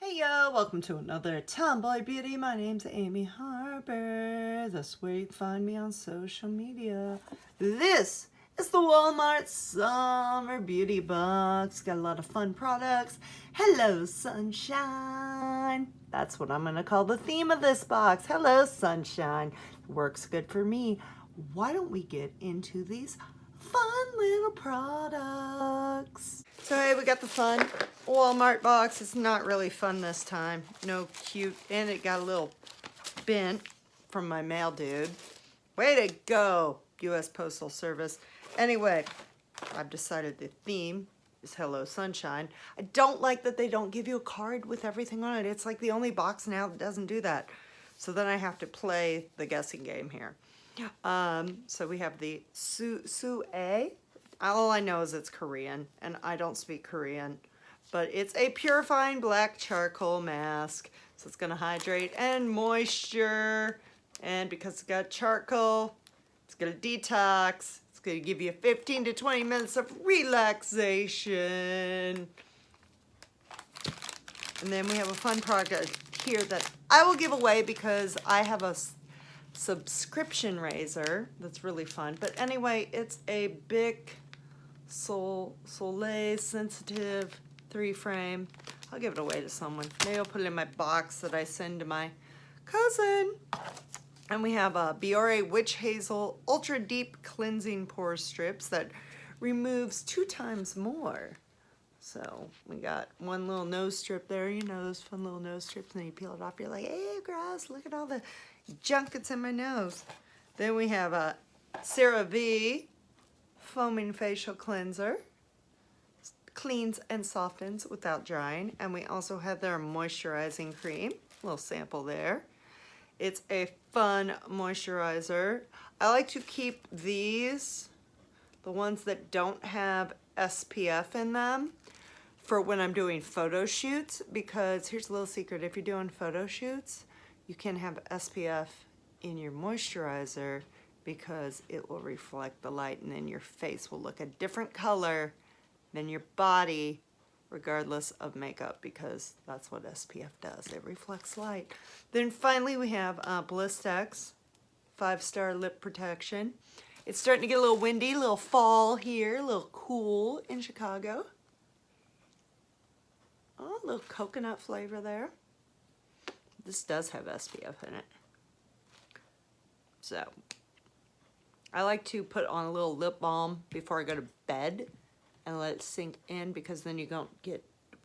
Hey yo, welcome to another Tomboy Beauty. My name's Amy Harber. That's where you can find me on social media. This is the Walmart Summer Beauty Box. Got a lot of fun products. Hello, sunshine. That's what I'm gonna call the theme of this box. Hello, sunshine. Works good for me. Why don't we get into these fun little products? So hey, we got the fun Walmart box. It's not really fun this time. No cute, and it got a little bent from my mail dude. Way to go, U.S. Postal Service. Anyway, I've decided the theme is Hello Sunshine. I don't like that they don't give you a card with everything on it. It's like the only box now that doesn't do that. So then I have to play the guessing game here. So we have the SooAE. All I know is it's Korean, and I don't speak Korean. But it's a purifying black charcoal mask. So it's gonna hydrate and moisture. And because it's got charcoal, it's gonna detox. It's gonna give you 15 to 20 minutes of relaxation. And then we have a fun product here that I will give away because I have a subscription razor that's really fun. But anyway, it's a Bic Soleil sensitive 3-frame. I'll give it away to someone. Maybe I'll put it in my box that I send to my cousin. And we have a Biore Witch Hazel Ultra Deep Cleansing Pore Strips that removes 2 times more. So we got one little nose strip there. You know those fun little nose strips, and then you peel it off. You're like, hey, gross, look at all the junk that's in my nose. Then we have a CeraVe Foaming Facial Cleanser. Cleans and softens without drying. And we also have their moisturizing cream. A little sample there. It's a fun moisturizer. I like to keep these, the ones that don't have SPF in them, for when I'm doing photo shoots, because here's a little secret. If you're doing photo shoots, you can have SPF in your moisturizer because it will reflect the light, and then your face will look a different color than your body, regardless of makeup, because that's what SPF does. It reflects light. Then finally we have Blistex 5-star lip protection. It's starting to get a little windy, a little fall here, a little cool in Chicago. Oh, a little coconut flavor there. This does have SPF in it. So, I like to put on a little lip balm before I go to bed and let it sink in, because then you don't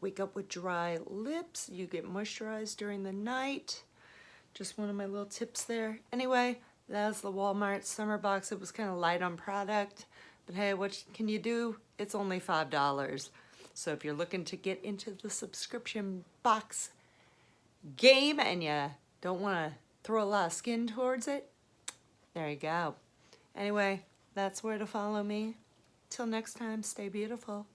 wake up with dry lips. You get moisturized during the night. Just one of my little tips there. Anyway, that's the Walmart summer box. It was kind of light on product, but hey, what can you do? It's only $5. So if you're looking to get into the subscription box game and you don't want to throw a lot of skin towards it, there you go. Anyway, that's where to follow me. Till next time, stay beautiful.